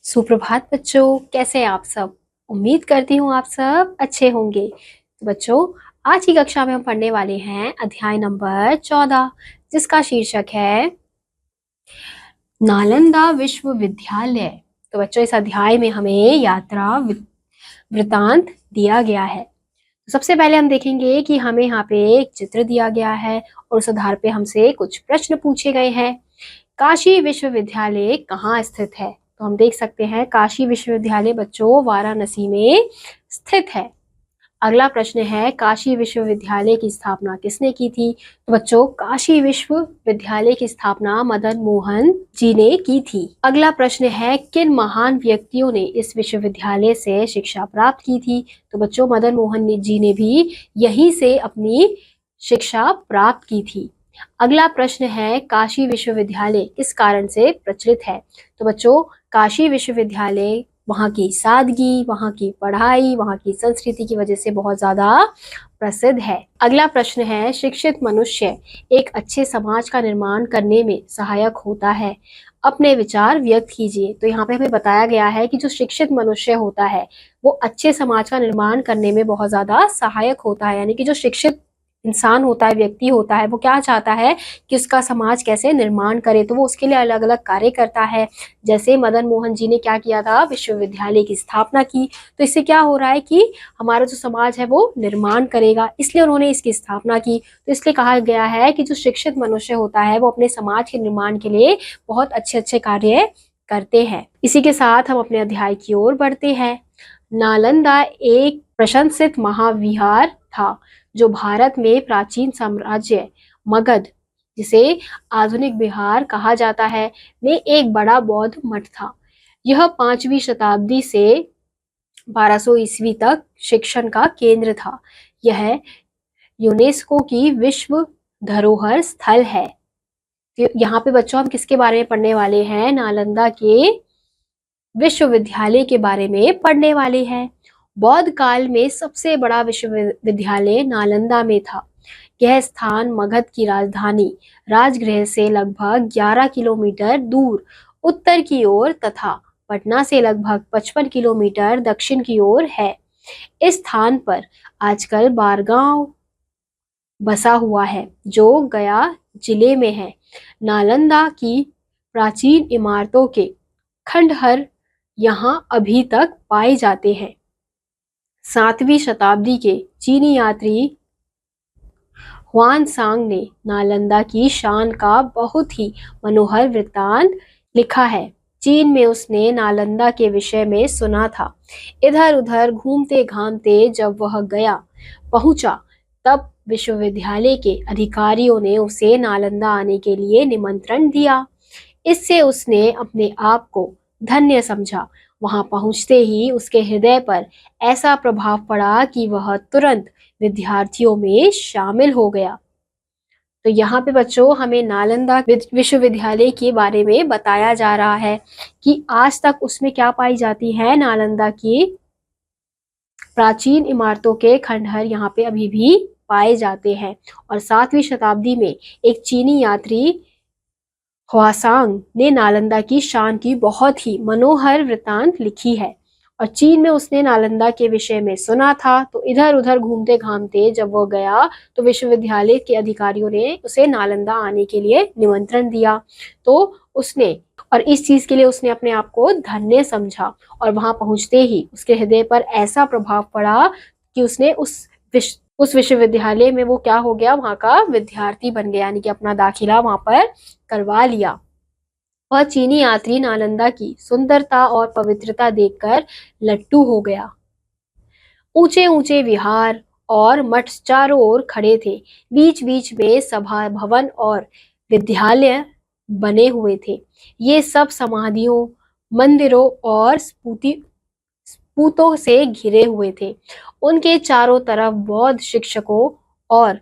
सुप्रभात बच्चों, कैसे हैं आप सब। उम्मीद करती हूँ आप सब अच्छे होंगे। तो बच्चों, आज की कक्षा में हम पढ़ने वाले हैं अध्याय नंबर 14, जिसका शीर्षक है नालंदा विश्वविद्यालय। तो बच्चों, इस अध्याय में हमें यात्रा वृतांत दिया गया है। तो सबसे पहले हम देखेंगे कि हमें यहाँ पे एक चित्र दिया गया है और उस आधार पे हमसे कुछ प्रश्न पूछे गए हैं। काशी विश्वविद्यालय कहाँ स्थित है? तो हम देख सकते हैं काशी विश्वविद्यालय बच्चों वाराणसी में स्थित है। अगला प्रश्न है काशी विश्वविद्यालय की स्थापना किसने की थी? तो बच्चों, काशी विश्वविद्यालय की स्थापना मदन मोहन जी ने की थी। अगला प्रश्न है किन महान व्यक्तियों ने इस विश्वविद्यालय से शिक्षा प्राप्त की थी? तो बच्चों, मदन मोहन जी ने भी यहीं से अपनी शिक्षा प्राप्त की थी। अगला प्रश्न है काशी विश्वविद्यालय किस कारण से प्रचलित है? तो बच्चों, काशी विश्वविद्यालय वहाँ की सादगी, वहाँ की पढ़ाई, वहाँ की संस्कृति की वजह से बहुत ज्यादा प्रसिद्ध है। अगला प्रश्न है शिक्षित मनुष्य एक अच्छे समाज का निर्माण करने में सहायक होता है। अपने विचार व्यक्त कीजिए। तो यहाँ पे हमें बताया गया है कि जो शिक्षित मनुष्य होता है वो अच्छे समाज का निर्माण करने में बहुत ज्यादा सहायक होता है। यानी कि जो शिक्षित इंसान होता है, व्यक्ति होता है, वो क्या चाहता है कि उसका समाज कैसे निर्माण करे, तो वो उसके लिए अलग अलग कार्य करता है। जैसे मदन मोहन जी ने क्या किया था, विश्वविद्यालय की स्थापना की। तो इससे क्या हो रहा है कि हमारा जो समाज है वो निर्माण करेगा, इसलिए उन्होंने इसकी स्थापना की। तो इसलिए कहा गया है कि जो शिक्षित मनुष्य होता है वो अपने समाज के निर्माण के लिए बहुत अच्छे अच्छे कार्य करते हैं। इसी के साथ हम अपने अध्याय की ओर बढ़ते हैं। नालंदा एक प्रशंसित महाविहार था जो भारत में प्राचीन साम्राज्य मगध, जिसे आधुनिक बिहार कहा जाता है, में एक बड़ा बौद्ध मठ था। यह 5वीं शताब्दी से 1200 ईस्वी तक शिक्षण का केंद्र था। यह यूनेस्को की विश्व धरोहर स्थल है। यहाँ पे बच्चों हम किसके बारे में पढ़ने वाले हैं? नालंदा के विश्वविद्यालय के बारे में पढ़ने वाले हैं। बौद्ध काल में सबसे बड़ा विश्वविद्यालय नालंदा में था। यह स्थान मगध की राजधानी राजगृह से लगभग 11 किलोमीटर दूर उत्तर की ओर तथा पटना से लगभग 55 किलोमीटर दक्षिण की ओर है। इस स्थान पर आजकल बारगांव बसा हुआ है जो गया जिले में है। नालंदा की प्राचीन इमारतों के खंडहर यहाँ अभी तक पाए जाते हैं। 7वीं शताब्दी के चीनी यात्री हुआनसांग ने नालंदा की शान का बहुत ही मनोहर वृत्तांत लिखा है। चीन में उसने नालंदा के विषय में सुना था। इधर उधर घूमते घामते जब वह गया पहुंचा तब विश्वविद्यालय के अधिकारियों ने उसे नालंदा आने के लिए निमंत्रण दिया। इससे उसने अपने आप को धन्य समझा। वहां पहुंचते ही उसके हृदय पर ऐसा प्रभाव पड़ा कि वह तुरंत विद्यार्थियों में शामिल हो गया। तो यहाँ पे बच्चों हमें नालंदा विश्वविद्यालय के बारे में बताया जा रहा है कि आज तक उसमें क्या पाई जाती है, नालंदा की प्राचीन इमारतों के खंडहर यहाँ पे अभी भी पाए जाते हैं। और 7वीं शताब्दी में एक चीनी यात्री हुआसांग ने नालंदा की शान की बहुत ही मनोहर वृत्तांत लिखी है। और चीन में उसने नालंदा के विषय में सुना था। तो इधर उधर घूमते घामते जब वो गया तो विश्वविद्यालय के अधिकारियों ने उसे नालंदा आने के लिए निमंत्रण दिया। तो उसने और इस चीज के लिए उसने अपने आप को धन्य समझा। और वहां पहुंचते ही उसके हृदय पर ऐसा प्रभाव पड़ा कि उसने उस विश्वविद्यालय में वो क्या हो गया, वहां का विद्यार्थी बन गया, यानी कि अपना दाखिला वहां पर करवा लिया। वह चीनी यात्री नालंदा की सुंदरता और पवित्रता देखकर लट्टू हो गया। ऊंचे ऊंचे विहार और मठ चारों ओर खड़े थे। बीच बीच में सभा भवन और विद्यालय बने हुए थे। ये सब समाधियों, मंदिरों और स्पूतों से घिरे हुए थे। उनके चारों तरफ बौद्ध शिक्षकों और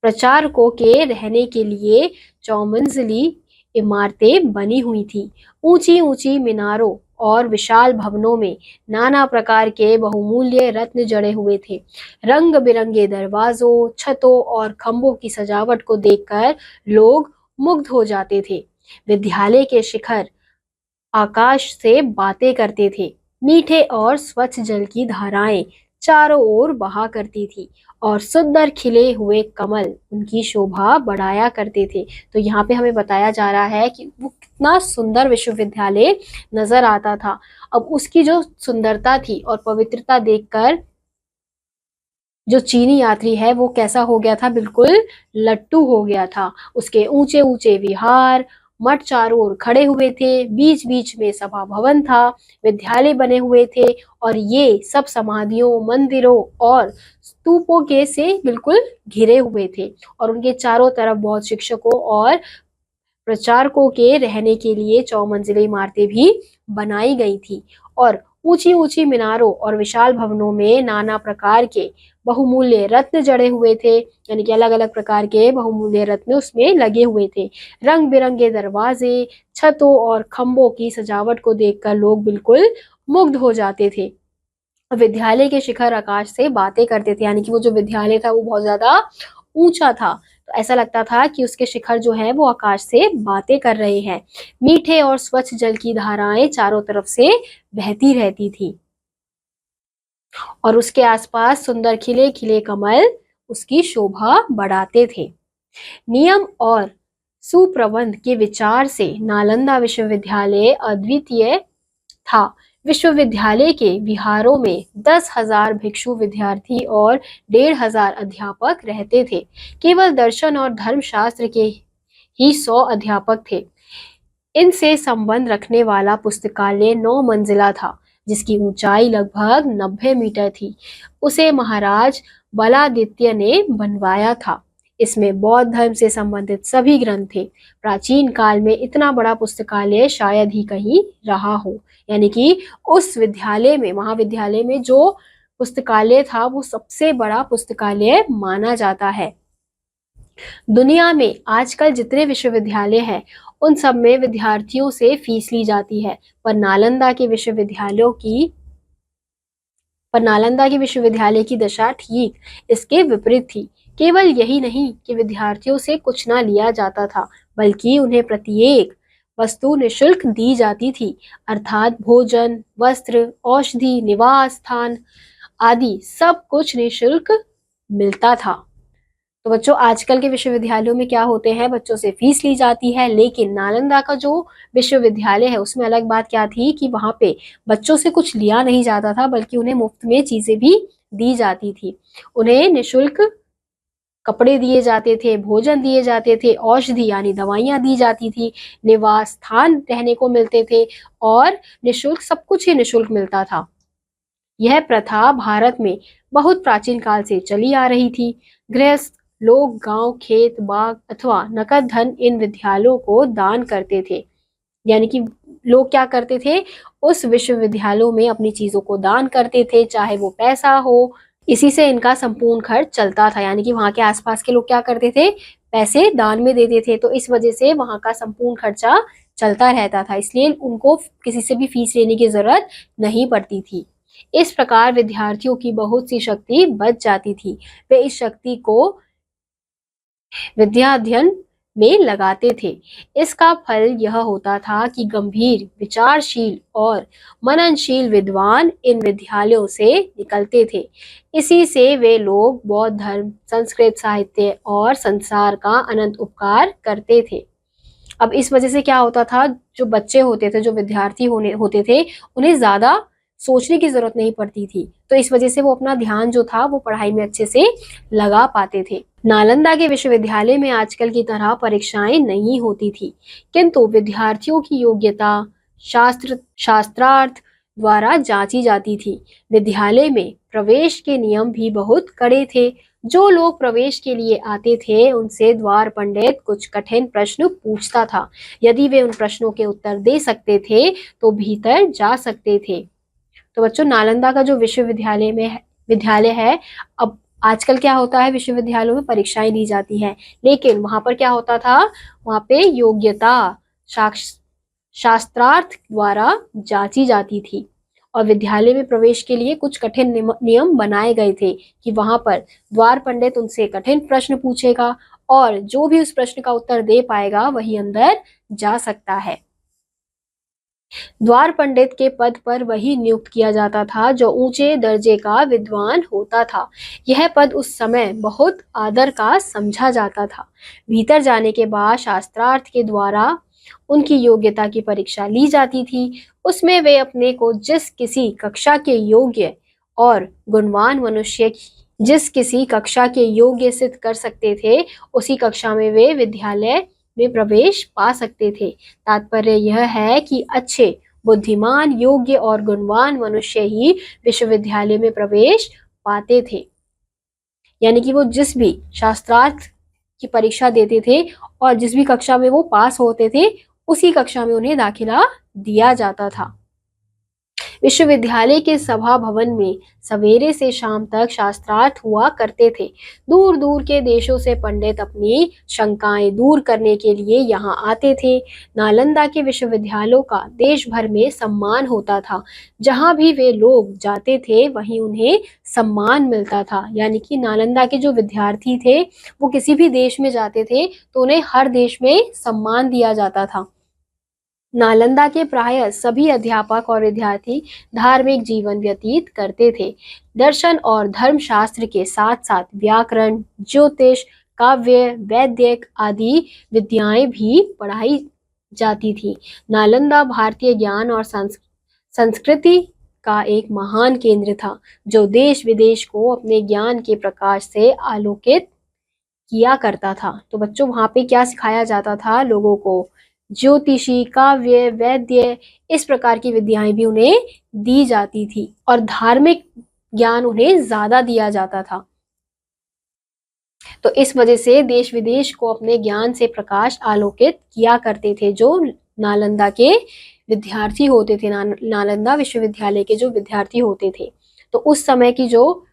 प्रचारकों के रहने के लिए चौमंजिली इमारतें बनी हुई थी। ऊंची ऊंची मीनारों और विशाल भवनों में नाना प्रकार के बहुमूल्य रत्न जड़े हुए थे। रंग बिरंगे दरवाजों, छतों और खंभों की सजावट को देखकर लोग मुग्ध हो जाते थे। विद्यालय के शिखर आकाश से बातें करते थे। मीठे और स्वच्छ जल की धाराएं चारों ओर बहा करती थी और सुंदर खिले हुए कमल उनकी शोभा बढ़ाया करते थे। तो यहाँ पे हमें बताया जा रहा है कि वो कितना सुंदर विश्वविद्यालय नजर आता था। अब उसकी जो सुंदरता थी और पवित्रता देखकर जो चीनी यात्री है वो कैसा हो गया था, बिल्कुल लट्टू हो गया था। उसके ऊंचे ऊंचे विहार मठ चारों ओर खड़े हुए थे, बीच बीच में सभा भवन था, विद्यालय बने हुए थे और ये सब समाधियों, मंदिरों और स्तूपों के से बिल्कुल घिरे हुए थे और उनके चारों तरफ बहुत शिक्षकों और प्रचारकों के रहने के लिए चौमंजिली इमारतें भी बनाई गई थी और ऊंची ऊंची मीनारों और विशाल भवनों में नाना प्रकार के बहुमूल्य रत्न जड़े हुए थे, यानी कि अलग अलग प्रकार के बहुमूल्य रत्न उसमें लगे हुए थे। रंग बिरंगे दरवाजे, छतों और खंभों की सजावट को देखकर लोग बिल्कुल मुग्ध हो जाते थे। विद्यालय के शिखर आकाश से बातें करते थे, यानी कि वो जो विद्यालय था वो बहुत ज्यादा ऊंचा था, तो ऐसा लगता था कि उसके शिखर जो है वो आकाश से बातें कर रहे हैं। मीठे और स्वच्छ जल की धाराएं चारों तरफ से बहती रहती थी और उसके आसपास सुंदर खिले खिले कमल उसकी शोभा बढ़ाते थे। नियम और सुप्रबंध के विचार से नालंदा विश्वविद्यालय अद्वितीय था। विश्वविद्यालय के विहारों में 10,000 भिक्षु विद्यार्थी और 1,500 अध्यापक रहते थे। केवल दर्शन और धर्मशास्त्र के ही 100 अध्यापक थे। इनसे संबंध रखने वाला पुस्तकालय 9 मंजिला था, जिसकी ऊंचाई लगभग 90 मीटर थी। उसे महाराज बलादित्य ने बनवाया था। इसमें बौद्ध धर्म से संबंधित सभी ग्रंथ थे। प्राचीन काल में इतना बड़ा पुस्तकालय शायद ही कहीं रहा हो, यानी कि उस विद्यालय में, महाविद्यालय में जो पुस्तकालय था वो सबसे बड़ा पुस्तकालय माना जाता है। दुनिया में आजकल जितने विश्वविद्यालय हैं उन सब में विद्यार्थियों से फीस ली जाती है, पर नालंदा के विश्वविद्यालय की दशा ठीक इसके विपरीत थी। केवल यही नहीं कि विद्यार्थियों से कुछ ना लिया जाता था, बल्कि उन्हें प्रत्येक वस्तु निशुल्क दी जाती थी, अर्थात भोजन, वस्त्र, औषधि, निवास स्थान आदि सब कुछ निशुल्क मिलता था। तो बच्चों, आजकल के विश्वविद्यालयों में क्या होते हैं, बच्चों से फीस ली जाती है, लेकिन नालंदा का जो विश्वविद्यालय है उसमें अलग बात क्या थी कि वहां पे बच्चों से कुछ लिया नहीं जाता था, बल्कि उन्हें मुफ्त में चीजें भी दी जाती थी। उन्हें निशुल्क कपड़े दिए जाते थे, भोजन दिए जाते थे, औषधि यानी दवाइयां दी जाती थी, निवास स्थान रहने को मिलते थे और निशुल्क सब कुछ ही निशुल्क मिलता था। यह प्रथा भारत में बहुत प्राचीन काल से चली आ रही थी। गृहस्थ लोग गांव, खेत, बाग अथवा नकद धन इन विद्यालयों को दान करते थे, यानी कि लोग क्या करते थे, उस विश्वविद्यालयों में अपनी चीजों को दान करते थे, चाहे वो पैसा हो। इसी से इनका संपूर्ण खर्च चलता था, यानी कि वहां के आसपास के लोग क्या करते थे, पैसे दान में देते थे, तो इस वजह से वहां का संपूर्ण खर्चा चलता रहता था, इसलिए उनको किसी से भी फीस लेने की जरूरत नहीं पड़ती थी। इस प्रकार विद्यार्थियों की बहुत सी शक्ति बच जाती थी। वे इस शक्ति को विद्या अध्ययन में लगाते थे। इसका फल यह होता था कि गंभीर, विचारशील और मननशील विद्वान इन विद्यालयों से निकलते थे। इसी से वे लोग बौद्ध धर्म, संस्कृत साहित्य और संसार का अनंत उपकार करते थे। अब इस वजह से क्या होता था, जो बच्चे होते थे, जो विद्यार्थी होते थे, उन्हें ज्यादा सोचने की जरूरत नहीं पड़ती थी, तो इस वजह से वो अपना ध्यान जो था वो पढ़ाई में अच्छे से लगा पाते थे। नालंदा के विश्वविद्यालय में आजकल की तरह परीक्षाएं नहीं होती थी, किंतु विद्यार्थियों की योग्यता शास्त्रार्थ द्वारा जांची जाती थी। विद्यालय में प्रवेश के नियम भी बहुत कड़े थे। जो लोग प्रवेश के लिए आते थे उनसे द्वार पंडित कुछ कठिन प्रश्न पूछता था। यदि वे उन प्रश्नों के उत्तर दे सकते थे तो भीतर जा सकते थे। तो बच्चों, नालंदा का जो विद्यालय है, अब आजकल क्या होता है, विश्वविद्यालयों में परीक्षाएं ली जाती हैं, लेकिन वहां पर क्या होता था, वहां पे योग्यता शास्त्रार्थ द्वारा जांची जाती थी और विद्यालय में प्रवेश के लिए कुछ कठिन नियम बनाए गए थे कि वहां पर द्वार पंडित उनसे कठिन प्रश्न पूछेगा और जो भी उस प्रश्न का उत्तर दे पाएगा वही अंदर जा सकता है। द्वार पंडित के पद पर वही नियुक्त किया जाता था जो ऊंचे दर्जे का विद्वान होता था। यह पद उस समय बहुत आदर का समझा जाता था। भीतर जाने के बाद शास्त्रार्थ के द्वारा उनकी योग्यता की परीक्षा ली जाती थी। उसमें वे अपने को जिस किसी कक्षा के योग्य और गुणवान मनुष्य जिस किसी कक्षा के योग्य सिद्ध कर सकते थे, उसी कक्षा में वे विद्यालय में प्रवेश पा सकते थे। तात्पर्य यह है कि अच्छे, बुद्धिमान, योग्य और गुणवान मनुष्य ही विश्वविद्यालय में प्रवेश पाते थे। यानी कि वो जिस भी शास्त्रार्थ की परीक्षा देते थे और जिस भी कक्षा में वो पास होते थे, उसी कक्षा में उन्हें दाखिला दिया जाता था। विश्वविद्यालय के सभा भवन में सवेरे से शाम तक शास्त्रार्थ हुआ करते थे। दूर दूर के देशों से पंडित अपनी शंकाएं दूर करने के लिए यहाँ आते थे। नालंदा के विश्वविद्यालयों का देश भर में सम्मान होता था। जहाँ भी वे लोग जाते थे वहीं उन्हें सम्मान मिलता था। यानी कि नालंदा के जो विद्यार्थी थे वो किसी भी देश में जाते थे तो उन्हें हर देश में सम्मान दिया जाता था। नालंदा के प्राय सभी अध्यापक और विद्यार्थी धार्मिक जीवन व्यतीत करते थे। दर्शन और धर्मशास्त्र के साथ साथ व्याकरण, ज्योतिष, काव्य, वैदिक आदि विद्याएं भी पढ़ाई जाती थी। नालंदा भारतीय ज्ञान और संस्कृति का एक महान केंद्र था जो देश विदेश को अपने ज्ञान के प्रकाश से आलोकित किया करता था। तो बच्चों वहां पे क्या सिखाया जाता था लोगों को? ज्योतिषी, काव्य, वैद्य, इस प्रकार की विद्याएं भी उन्हें दी जाती थी और धार्मिक ज्ञान उन्हें ज्यादा दिया जाता था। तो इस वजह से देश विदेश को अपने ज्ञान से प्रकाश आलोकित किया करते थे जो नालंदा के विद्यार्थी होते थे, नालंदा विश्वविद्यालय के जो विद्यार्थी होते थे। तो उस समय की जो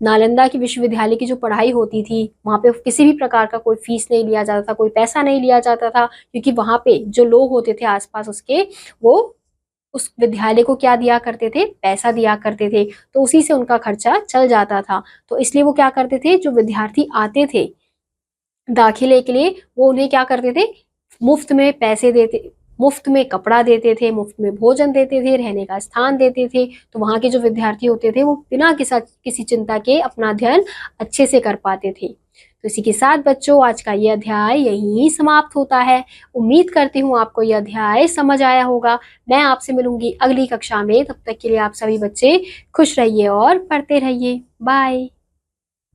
नालंदा की विश्वविद्यालय की जो पढ़ाई होती थी वहां पे किसी भी प्रकार का कोई फीस नहीं लिया जाता था, कोई पैसा नहीं लिया जाता था, क्योंकि वहां पे जो लोग होते थे आसपास उसके, वो उस विद्यालय को क्या दिया करते थे? पैसा दिया करते थे। तो उसी से उनका खर्चा चल जाता था। तो इसलिए वो क्या करते थे, जो विद्यार्थी आते थे दाखिले के लिए, वो उन्हें क्या करते थे? मुफ्त में पैसे देते, मुफ्त में कपड़ा देते थे, मुफ्त में भोजन देते थे, रहने का स्थान देते थे। तो वहां के जो विद्यार्थी होते थे वो बिना किसी चिंता के अपना अध्ययन अच्छे से कर पाते थे। तो इसी के साथ बच्चों आज का ये अध्याय यहीं समाप्त होता है। उम्मीद करती हूँ आपको यह अध्याय समझ आया होगा। मैं आपसे मिलूंगी अगली कक्षा में। तब तक के लिए आप सभी बच्चे खुश रहिए और पढ़ते रहिए। बाय।